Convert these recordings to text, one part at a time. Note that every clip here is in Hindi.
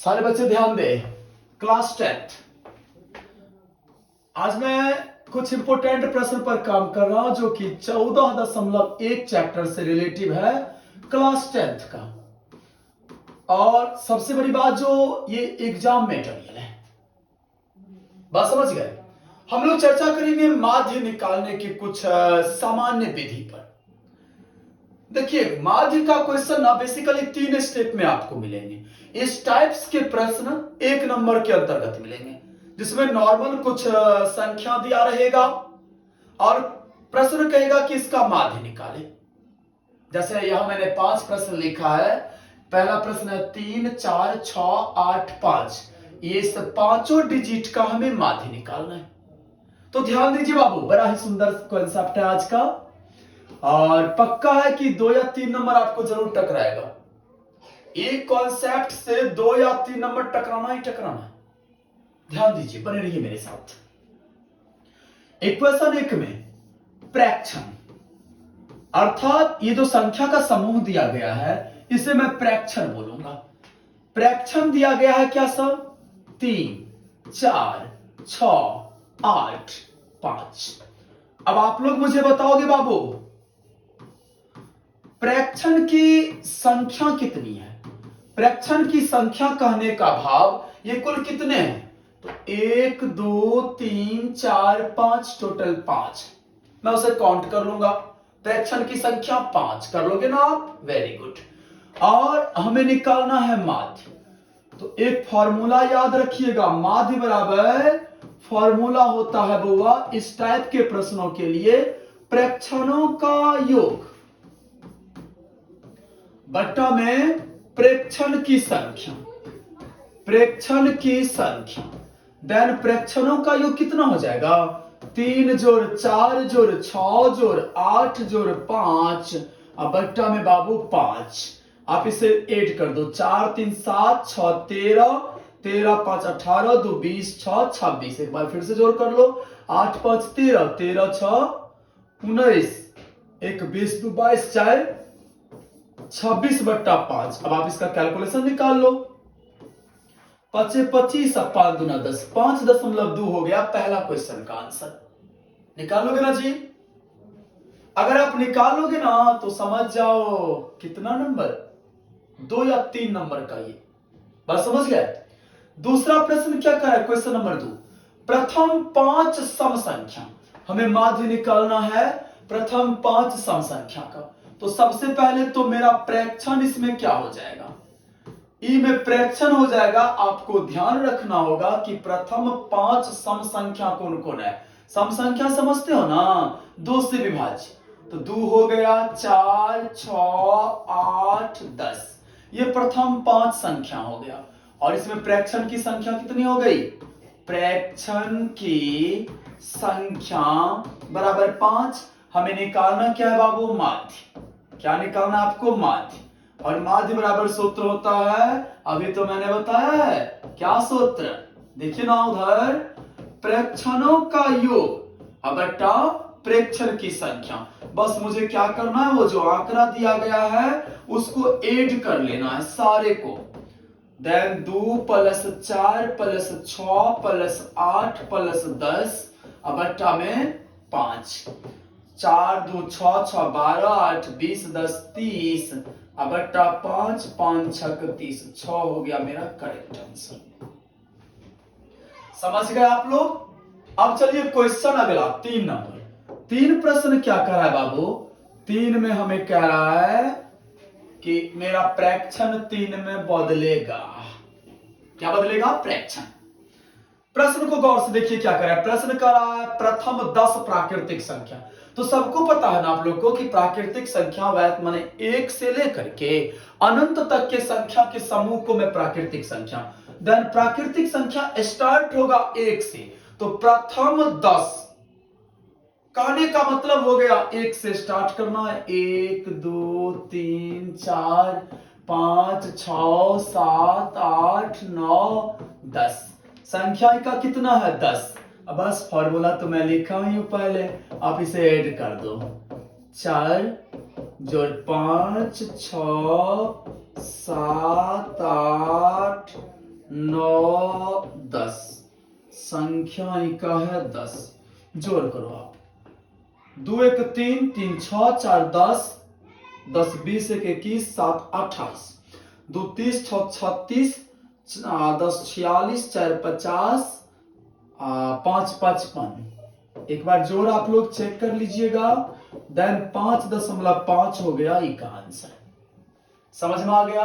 सारे बच्चे ध्यान दे। क्लास 10 आज मैं कुछ इंपोर्टेंट प्रश्न पर काम कर रहा हूं जो कि 14.1 चैप्टर से रिलेटिव है क्लास 10 का। और सबसे बड़ी बात जो ये एग्जाम मटेरियल है, बात समझ गए। हम लोग चर्चा करेंगे माध्य निकालने की कुछ सामान्य विधि पर। देखिए, माध्य का क्वेश्चन ना बेसिकली 3 स्टेप में आपको मिलेंगे। इस टाइप्स के प्रश्न 1 नंबर के अंतर्गत मिलेंगे, जिसमें नॉर्मल कुछ संख्या दिया रहेगा और प्रश्न कहेगा कि इसका माध्य निकाले। जैसे यहां मैंने 5 प्रश्न लिखा है। पहला प्रश्न है 3, 4, 6, 8, 5। ये सब पांचों डिजिट का हमें माध्य निकालना है। तो ध्यान दीजिए बाबू, बड़ा ही सुंदर कॉन्सेप्ट है आज का और पक्का है कि 2 या 3 नंबर आपको जरूर टकराएगा। एक कॉन्सेप्ट से 2 या 3 नंबर टकराना ही टकराना। ध्यान दीजिए, बने रहिए मेरे साथ। इक्वेशन 1 में फ्रैक्शन अर्थात ये जो संख्या का समूह दिया गया है इसे मैं फ्रैक्शन बोलूंगा। फ्रैक्शन दिया गया है क्या सब? 3, 4, 6, 8, 5। अब आप लोग मुझे बताओगे बाबू, फ्रैक्शन की संख्या कितनी है? फ्रैक्शन की संख्या कहने का भाव ये कुल कितने हैं? तो 1, 2, 3, 4, 5, टोटल 5। मैं उसे काउंट कर लूंगा। फ्रैक्शन की संख्या 5 कर लोगे ना आप? Very good. और हमें निकालना है माध्य। तो एक फॉर्मूला याद रखिएगा, माध्य बराबर फॉर्मूला होता है बुआ इस टाइप के प्रश्नों के लिए फ्रैक्शनों का योग बट्टा में प्रेक्षण की संख्या। प्रेक्षण की संख्या देन प्रेक्षणों का योग कितना हो जाएगा? 3 जोड़ 4 जोड़ 6 जोड़ 8 जोड़ 5 अब बट्टा में बाबू 5। आप इसे ऐड कर दो। 4 3 7 6 13 13 5 18 2 20 6 26। एक बार फिर से जोड़ कर लो। 8 5 13 13 6 19 1 20 2 22 4 26 बट्टा 5। अब आप इसका कैलकुलेशन निकाल लो। 5 25 अब 5 दूना 10 5.2 हो गया पहला क्वेश्चन का आंसर। निकालोगे ना जी? अगर आप निकालोगे ना तो समझ जाओ कितना नंबर, 2 या 3 नंबर का ये। बात समझ गए? दूसरा प्रश्न क्या कह रहा है? क्वेश्चन नंबर 2, प्रथम 5 सम संख्या हमें माध्य निकालना है। प्रथम 5 सम संख्या का। तो सबसे पहले तो मेरा प्रेक्षण इसमें क्या हो जाएगा? ई में प्रेक्षण हो जाएगा। आपको ध्यान रखना होगा कि प्रथम 5 सम संख्या कौन कौन है। सम संख्या समझते हो ना? 2 से विभाज्य। तो 2 हो गया, 4 6 8 10। ये प्रथम 5 संख्या हो गया। और इसमें प्रेक्षण की संख्या कितनी हो गई? प्रेक्षण की संख्या बराबर 5। हमें निकालना क्या है बाबू? माध्य। क्या निकालना आपको? माध्य। और माध्य बराबर सूत्र होता है, अभी तो मैंने बताया है। क्या सूत्र? देखिए ना उधर, प्रेक्षणों का योग बट्टा प्रेक्षण की संख्या। बस मुझे क्या करना है, वो जो आंकड़ा दिया गया है उसको ऐड कर लेना है सारे को। देन 2 + 4 + 6 + 8 + 10 बट्टा में 5। 4 2 6 6 12 8 20 10 30 बट्टा 5 5 6 30 6 हो गया मेरा करेक्ट आंसर। समझ गए आप लोग? अब चलिए क्वेश्चन अगला 3 नंबर। 3 प्रश्न क्या कर रहा है बाबू? 3 में हमें कह रहा है कि मेरा प्रेक्षण 3 में बदलेगा। क्या बदलेगा? प्रेक्षण। प्रश्न को गौर से देखिए क्या कर रहा है। प्रश्न कर रहा है प्रथम 10 प्राकृतिक संख्या। तो सबको पता है ना आप लोग को कि प्राकृतिक संख्या वैध माने 1 से लेकर के अनंत तक के संख्या के समूह को मैं प्राकृतिक संख्या। देन प्राकृतिक संख्या स्टार्ट होगा 1 से। तो प्रथम 10 कहने का मतलब हो गया 1 से स्टार्ट करना है। 1 2 3 4 5 6 7 8 9 10। संख्या का कितना है? 10। अब बस फॉर्मूला तो मैं लिखा ही हूं पहले, आप इसे ऐड कर दो। 4 जोड़ 5 6 7 8 संख्या का है 10। जोड़ करो आप। 2 1 3, 3 6, 4 10, 10 20 1 21, 7 28, 2 30, 6 36, 10 46, 4 50, 5 55। एक बार जोड़ आप लोग चेक कर लीजिएगा। देन 5.5 हो गया इसका आंसर। समझ में आ गया।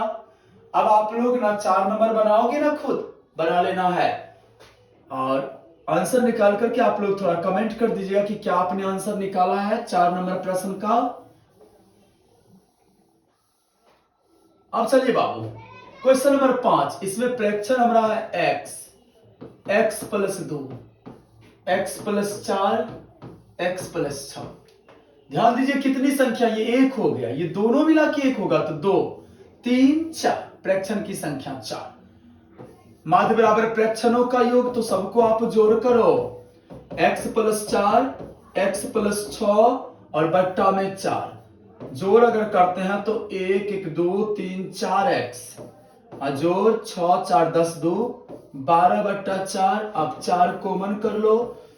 अब आप लोग ना 4 नंबर बनाओगे ना, खुद बना लेना है और आंसर निकाल करके आप लोग थोड़ा कमेंट कर दीजिएगा कि क्या आपने आंसर निकाला है 4 नंबर प्रश्न का। अब चलिए बाबू, क्वेश्चन नंबर 5। इसमें प्रेक्षण हमारा है x plus 2, x plus 4, x plus 6। ध्यान दीजिए कितनी संख्या, ये 1 हो गया, ये दोनों मिला के 1 होगा तो 2 3 4, प्रेक्षण की संख्या 4। माध्य बराबर प्रेक्षणों का योग, तो सबको आप जोड़ करो। x प्लस 4, x प्लस 6 और बट्टा में 4। जोड़ अगर करते हैं तो 1 1 2 3 4x, जोड़ 6 4 10 2 12 बट्टा 4। अब 4 कॉमन कर लो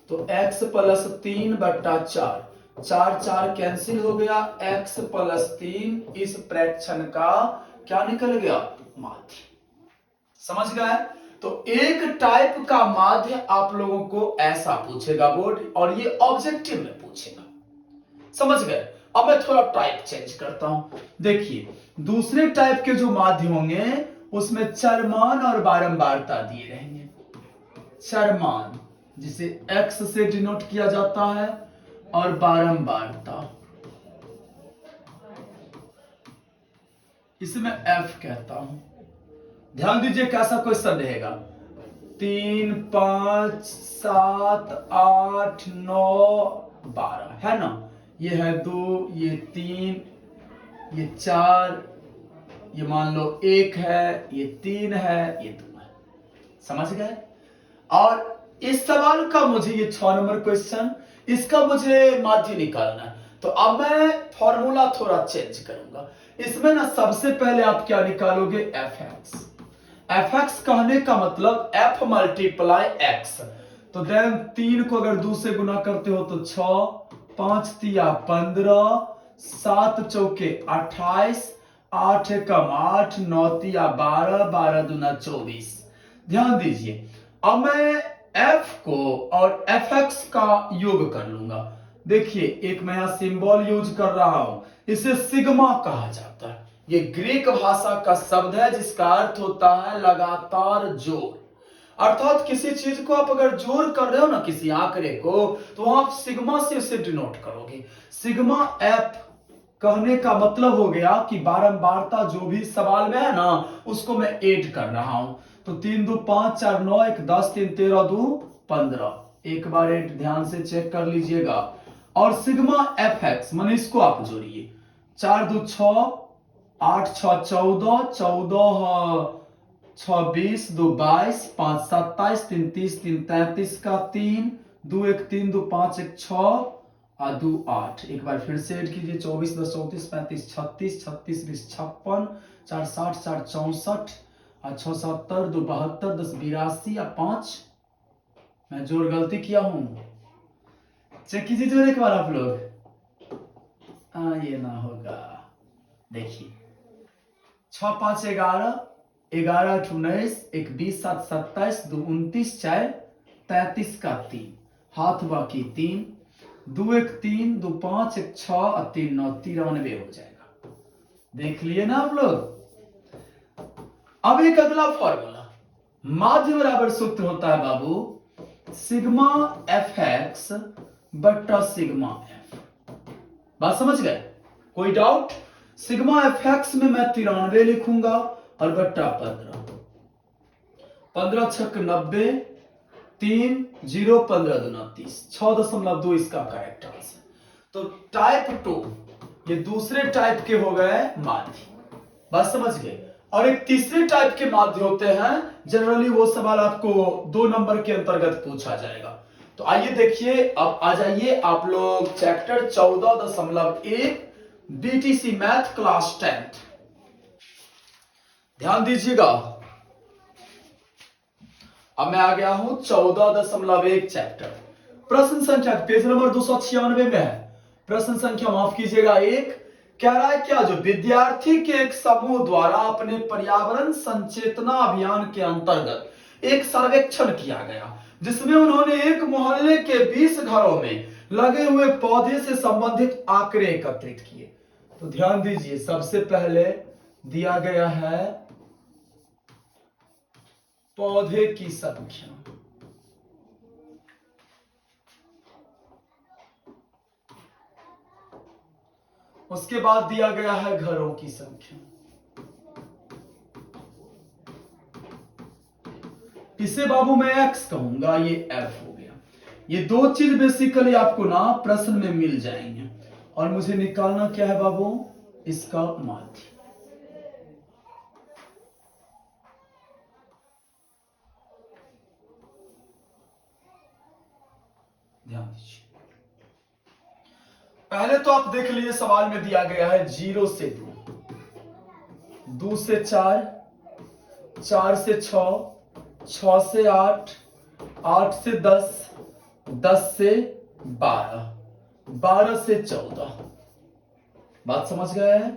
तो x प्लस 3 बट्टा 4, 4 4 कैंसिल हो गया। x प्लस 3 इस प्रेक्षण का क्या निकल गया, माध्य। समझ गए। तो एक टाइप का माध्य आप लोगों को ऐसा पूछेगा बोर्ड, और ये ऑब्जेक्टिव में पूछेगा। समझ गए। अब मैं थोड़ा टाइप चेंज करता हूं। देखिए दूसरे टाइप के जो माध्य होंगे उसमें चरमान और बारंबारता दिए रहेंगे। चरमान जिसे x से डिनोट किया जाता है और बारंबारता इसे मैं f कहता हूं। ध्यान दीजिए कैसा क्वेश्चन रहेगा। 3 5 7 8 9 12 है ना। ये है 2, ये 3, ये 4, ये मान लो 1 है, ये 3 है, ये 2 है। समझ गए। और इस सवाल का मुझे, ये 6 नंबर क्वेश्चन, इसका मुझे माध्य निकालना है। तो अब मैं फॉर्मूला थोड़ा चेंज करूंगा। इसमें ना सबसे पहले आप क्या निकालोगे, fx कहने का मतलब f मल्टीप्लाई x। तो देन 3 को अगर 2 से गुना करते हो तो 6, 5 तिया 15, 7 चौके 28, 8 एकम 8, 9 तिया 12, 12 दूना 24। ध्यान दीजिए। अब मैं f को और fx का योग कर लूंगा। देखिए एक मैं यहां सिंबल यूज कर रहा हूं, इसे सिग्मा कहा जाता है। ये ग्रीक भाषा का शब्द है जिसका अर्थ होता है लगातार जोड़। अर्थात किसी चीज को आप अगर जोड़ कर रहे हो ना, किसी आंकड़े को, तो आप सिग्मा से उसे डिनोट करोगे। सिग्मा एफ कहने का मतलब हो गया कि बारंबारता जो भी सवाल में है ना उसको मैं ऐड कर रहा हूं। तो 3 2 5 4 9 1 10 3 13 2 15। एक बार ऐड ध्यान से चेक कर लीजिएगा। और सिग्मा एफ एक्स मान इसको आप जोड़िए। 4 2 6, 8 6 14, 14 6 20, 2 22, 5 27, 3 30, 3 33 का 3, 2 1 3 2 5 1 6 और 2 8। एक बार फिर से ऐड कीजिए। 24 10 34 35 36, 36 20 56, 4 60 4 64 और 6 70 2 72 10 82 और 5। मैं जोड़ गलती किया हूं, चेक कीजिए जोड़ एक बार आप लोग। ये ना होगा। देखिए 6 5 11, 11 8 19, 1 20 7 27, 2 29 4 33 का 3, हाथ बाकी 3, 2 1 3 2 5 1 6 और 3 9 93 हो जाएगा। देख लिए ना आप लोग। अब एक अगला फॉर्मूला, माध्य बराबर सूत्र होता है बाबू सिग्मा एफ एक्स बट्टा सिग्मा एफ। बात समझ गए, कोई डाउट। सिग्मा एफ एक्स में मैं 93 लिखूंगा और बट्टा 15, 15 छक 90, 3 0 15 दूना 30, 6.2 इसका करेक्ट आंसर। तो टाइप 2 ये दूसरे टाइप के हो गए माध्य। बात समझ गए। और एक तीसरे टाइप के माध्य होते हैं, जनरली वो सवाल आपको 2 नंबर के अंतर्गत पूछा जाएगा। तो आइए देखिए, अब आ जाइए आप लोग चैप्टर 14.1 बीटीसी मैथ क्लास 10। ध्यान दीजिएगा। अब मैं आ गया हूं 14.1 चैप्टर। प्रश्न संख्या पेज नंबर 296 में है। प्रश्न संख्या माफ कीजिएगा 1 कह रहा है क्या जो विद्यार्थी के एक समूह द्वारा अपने पर्यावरण संचेतना अभियान के अंतर्गत एक सर्वेक्षण किया गया जिसमें उन्होंने एक मोहल्ले के 20 घरों में लगे हुए पौधे से संबंधित आंकड़े एकत्रित किए। तो ध्यान दीजिए, सबसे पहले दिया गया है पौधे की संख्या, उसके बाद दिया गया है घरों की संख्या, इसे बाबू मैं x कहूंगा, ये f हो गया। ये दो चीज बेसिकली आपको ना प्रश्न में मिल जाएंगे और मुझे निकालना क्या है बाबू, इसका माध्य। ध्यान दीजिए, पहले तो आप देख लीजिए सवाल में दिया गया है 0 से 2, 2 से 4, 4 से 6, 6 से 8, 8 से 10, 10 से 12, 12 से 14। बात समझ गए हैं?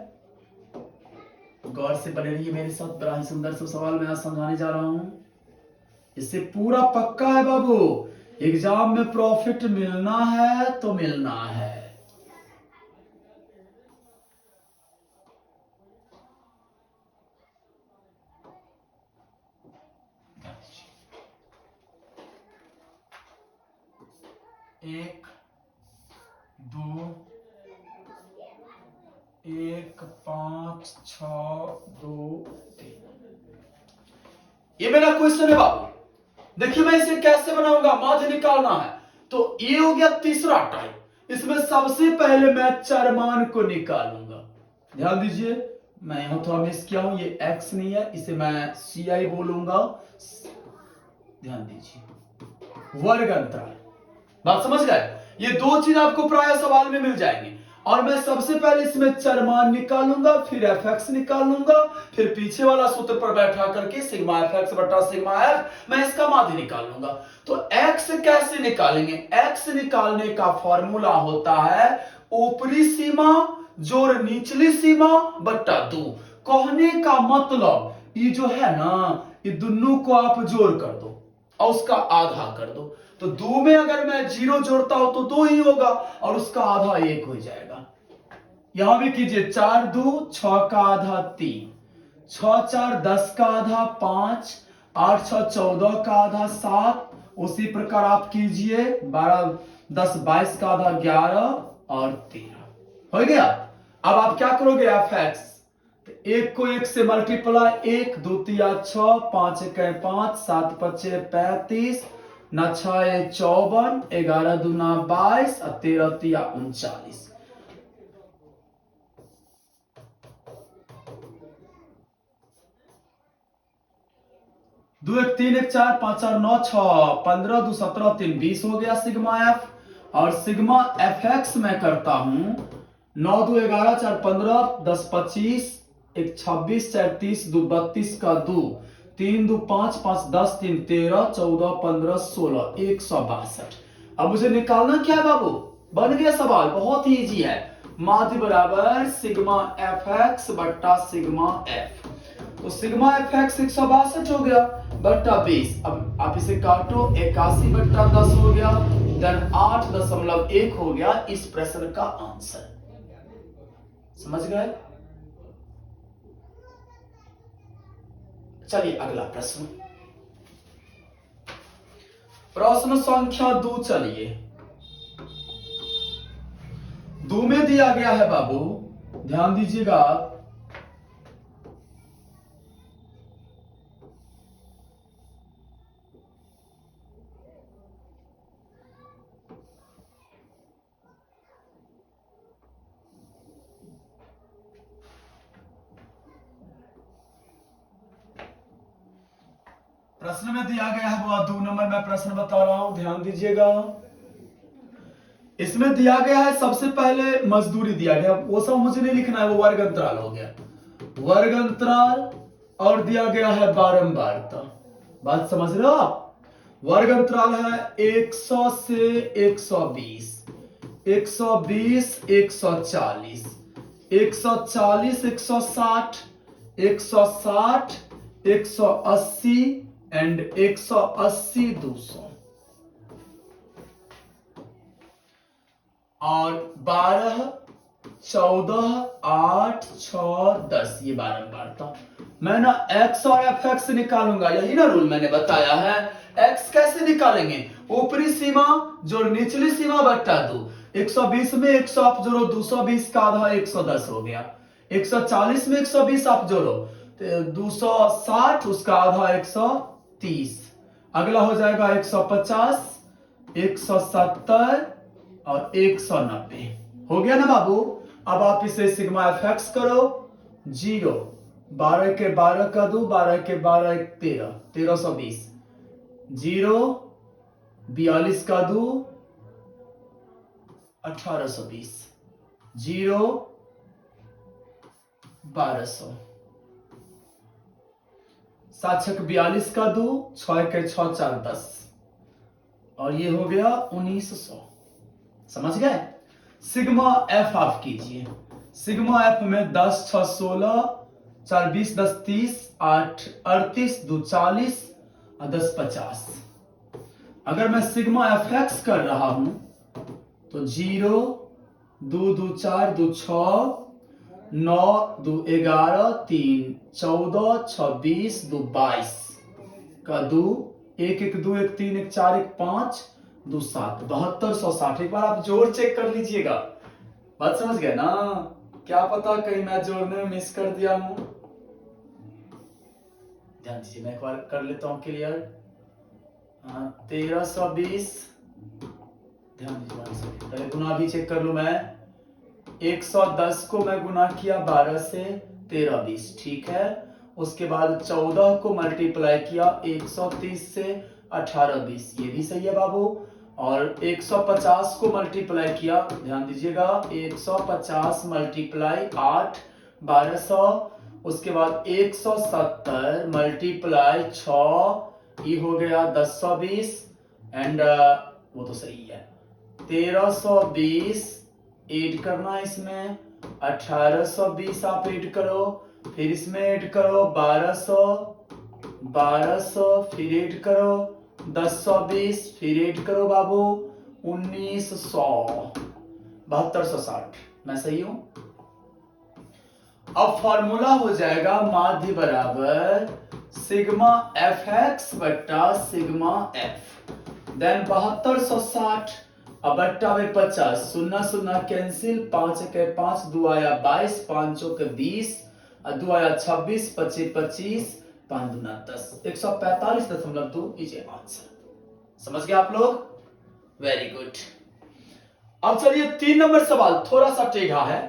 गौर से बने रहिए मेरे साथ, बड़ा ही सुंदर सा सवाल मैं आज समझाने जा रहा हूं। इससे पूरा पक्का है बाबू, एग्जाम में प्रॉफिट मिलना है तो मिलना है। एक, दो, 1, 5, 6, 2, 3। ये मेरा क्वेश्चन है बाबू। देखिए मैं इसे कैसे बनाऊंगा, माध्य निकालना है। तो ये हो गया तीसरा टाइप। इसमें सबसे पहले मैं चरमान को निकालूंगा। ध्यान दीजिए, मैं यहां थोड़ा मिस किया हूं, ये x नहीं है, इसे मैं ci बोलूंगा। ध्यान दीजिए, वर्ग अंतराल। बात समझ गए? ये दो चीज आपको प्राय सवाल में मिल जाएंगे और मैं सबसे पहले इसमें चरमान निकालूंगा, फिर fx निकालूंगा, फिर पीछे वाला सूत्र पर बैठा करके सिग्मा fx बटा सिग्मा f मैं इसका माध्य निकालूंगा। तो x कैसे निकालेंगे? x निकालने का फॉर्मूला होता है ऊपरी सीमा जोड़ निचली सीमा बटा 2। कहने का मतलब ये जो है ना, ये दोनों को आप जोड़ कर दो और उसका आधा कर दो। तो 2 में अगर मैं 0 जोड़ता हूं तो 2 ही होगा और उसका आधा 1 हो जाएगा। यहां भी कीजिए, 4 2 6 का आधा 3, 6 4 10 का आधा 5, 8 6 14 का आधा 7। उसी प्रकार आप कीजिए 12 10 22 का आधा 11 और 13 हो गया। अब आप क्या करोगे fx, एक को 1 से मल्टीप्लाई, 1 2 3 6, 5 1 5, 7 5 35, 9 6 54, 11 2 22 और 13 3 39। दो 1 3 1 4 5 4 9 6 15 2 17 3 20 हो गया सिग्मा एफ। और सिग्मा एफ एक्स मैं करता हूं 9 2 11 4 15 10 25 1 26 4 30 2 32 का 2 3 2 5 5 10 3 13 14 15 16 162। अब मुझे निकालना क्या है बाबू? बन गया सवाल, बहुत ही इजी है। माध्य बराबर सिग्मा एफ एक्स बट्टा सिग्मा एफ। तो सिग्मा एफ एक्स 162 हो गया बट्टा 20। अब आप इसे काटो, 81 बट्टा 10 हो गया, देन 8.1 हो गया इस प्रश्न का आंसर। समझ गए? चलिए अगला प्रश्न, प्रश्न संख्या 2। चलिए 2 में दिया गया है बाबू, ध्यान दीजिएगा, प्रश्न में दिया गया है वो 2 नंबर मैं प्रश्न बता रहा हूं, ध्यान दीजिएगा। इसमें दिया गया है सबसे पहले मजदूरी दिया गया, वो सब मुझे नहीं लिखना है, वो वर्ग अंतराल हो गया, वर्ग अंतराल, और दिया गया है बारंबारता। बात समझ रहे हो आप? वर्ग अंतराल है 100 से 120, 120 140, 140 160, 160 180 एंड 180 200 और 12 14 8 6 10 ये बारंबारता। मैं ना x और fx निकालूंगा, यही ना रूल मैंने बताया है। x कैसे निकालेंगे? ऊपरी सीमा जोड़ निचली सीमा बट्टा 2। 120 में 100 आप जोड़ो 220 का आधा 110 हो गया। 140 में 120 आप जोड़ो 260 उसका आधा 130। अगला हो जाएगा 150, 170 और 190। हो गया ना बाबू। अब आप इसे सिग्मा fx करो 0, 12 के 12 का 2, 12 के 12 13, 1320, 0 42 का 2 1820, 0 1200, 7 6 42 का 2, 6 के 6 4 10 और ये हो गया 1900। समझ गए? सिग्मा एफ आप कीजिए। सिग्मा एफ में 10 6 16, 4 20 10 30, 8 38 2 40 और 10 50। अगर मैं सिग्मा एफ एक्स कर रहा हूं तो 0 2 2 4 2 6, 9 2 11 3 14 26 2 22 का 2, 1 1 2 1 3 1 4 1 5 2 7 7260। एक बार आप जोड़ चेक कर लीजिएगा। बात समझ गए ना? क्या पता कहीं मैं जोड़ने में मिस कर दिया हूं। ध्यान दीजिए, मैं एक बार कर लेता हूं क्लियर। 1320, ध्यान दीजिए पहले गुना भी चेक कर लू मैं। 110 को मैं गुना किया 12 से 13 20, ठीक है। उसके बाद 14 को मल्टीप्लाई किया 130 से 18 20, ये भी सही है बाबू। और 150 को मल्टीप्लाई किया, ध्यान दीजिएगा, 150 मल्टीप्लाई 8 1200। उसके बाद 170 मल्टीप्लाई 6, ये हो गया 1020 एंड वो तो सही है। 1320 ऐड करना इसमें, 1820 आप ऐड करो, फिर इसमें ऐड करो 1200, 1200 फिर ऐड करो 1020, फिर ऐड करो बाबू 1900, 7260। मैं सही हूं? अब फॉर्मूला हो जाएगा माध्य बराबर सिग्मा एफ एक्स बट्टा सिग्मा एफ, देन 7260 अब बट्टा में 50, 0 0 कैंसिल, 5 के 5 2 आया 22, 5 के 20 और 2 आया 26, 25 25, 5 दूना 10, 145.2 इज आंसर। समझ गए आप लोग? Very good. अब चलिए 3 नंबर सवाल थोड़ा सा टेढ़ा है,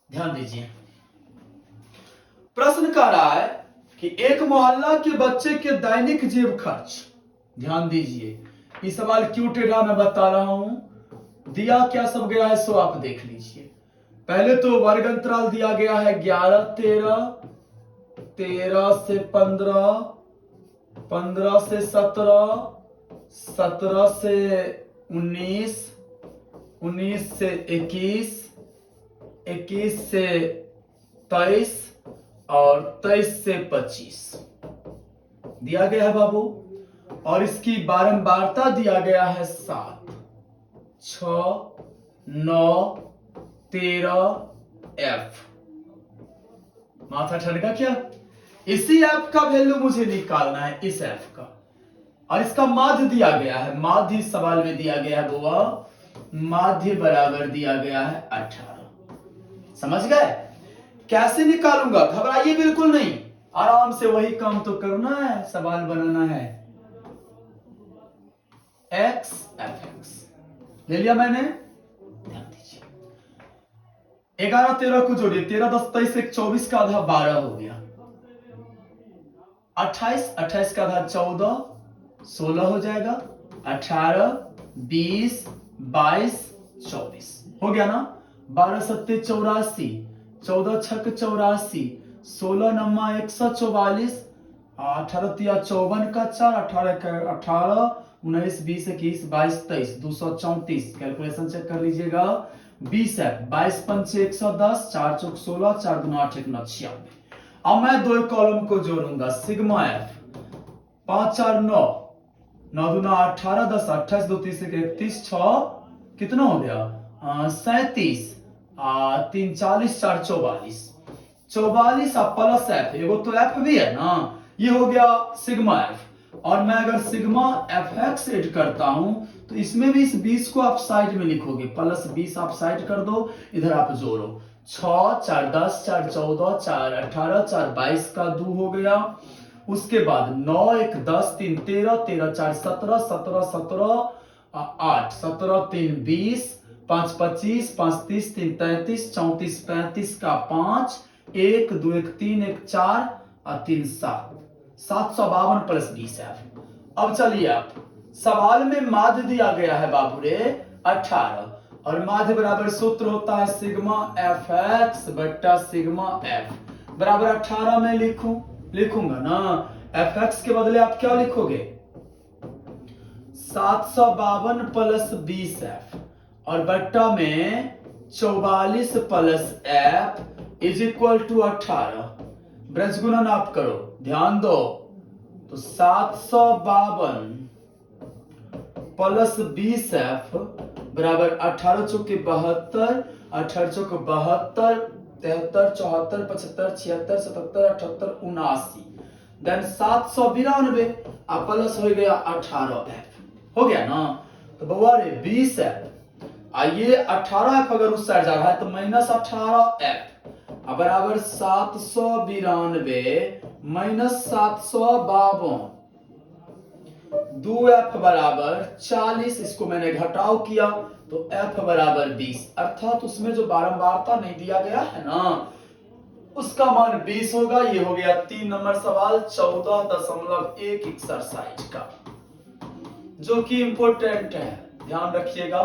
ध्यान दीजिए। प्रश्न कह रहा है कि एक मोहल्ला के बच्चे के दैनिक जेब खर्च, ध्यान दीजिए ये सवाल क्यों टेढ़ा मैं बता रहा हूं। दिया क्या सब गया है सो आप देख लीजिए। पहले तो वर्ग अंतराल दिया गया है 11 13, 13 से 15, 15 से 17, 17 से 19, 19 से 21, 21 से 23 और 23 से 25 दिया गया है बाबू। और इसकी बारंबारता दिया गया है 7, 6, 9, 13 एफ। माथा ठनका क्या? इसी एफ का वैल्यू मुझे निकालना है, इस एफ का। और इसका माध्य दिया गया है, माध्य सवाल में दिया गया है बुआ, माध्य बराबर दिया गया है 18। समझ गए? कैसे निकालूंगा? घबराइए बिल्कुल नहीं, आराम से वही काम तो करना है, सवाल बनाना है। एक्स एफ एक्स ले लिया मैंने, ध्यान दीजिए। 11 13 को जोड़िए, 13 10 23 1 24 का आधा 12 हो गया। 28 28 का आधा 14 16 हो जाएगा। 18 20 22 24 हो गया ना। 12 7 84, 14 6 84, 16 9 144, 18 तिया 54 का 4, 18 19 20 21 22 23 234। कैलकुलेशन चेक कर लीजिएगा। 20 है, 22 पंचे 110, 4 चौक 16, 4 दूना 8 1 9 96। अब मैं दो कॉलम को जोड़ूंगा। सिग्मा एफ 5 4 9, 9 दूना 18, 10 28, 2 30 31, 6 कितना हो गया 37, 3 40, 4 44, 44 प्लस एफ, एगो तो एफ भी है ना, ये हो गया सिग्मा एफ। और मैं अगर सिग्मा एफ एक्स एड करता हूं तो इसमें भी इस 20 को आप साइड में लिखोगे, प्लस 20 आप साइड कर दो, इधर आप जोड़ो। 6 4 10, 4 14, 4 18, 4 22 का 2 हो गया। उसके बाद 9 1 10, 3 13, 13 4 17, 17 17 8, 17 3 20, 5 25, 5 30, 3 33, 34 35 का 5, 1 2 1 3 1 4 और 3 7, 752 प्लस 20 है। अब चलिए आप सवाल में माध्य दिया गया है बाबू रे 18, और माध्य बराबर सूत्र होता है सिग्मा एफ एक्स बट्टा सिग्मा एफ बराबर 18 में लिखूंगा ना। एफ एक्स के बदले आप क्या लिखोगे 752 प्लस 20 एफ, और बट्टा में 44 plus F is equal to 18। ब्रज गुणन आप करो, ध्यान दो, तो 752 प्लस 20 एफ बराबर 18 चौके 72, 18 चौके 72, 73 74 75 76 77 78 79, देन 792 प्लस हो गया 18 एफ, हो गया ना। तो बउआ रे 20 एफ, आइए 18 एफ अगर उस साइड जा रहा है तो माइनस 18 एफ बराबर 792 माइनस 752, 2 एफ बराबर 40, इसको मैंने घटाव किया तो एफ बराबर 20, अर्थात उसमें जो बारंबारता नहीं दिया गया है ना उसका मान 20 होगा। ये हो गया 3 नंबर सवाल 14.1 एक्सरसाइज का, जो कि इंपोर्टेंट है, ध्यान रखिएगा।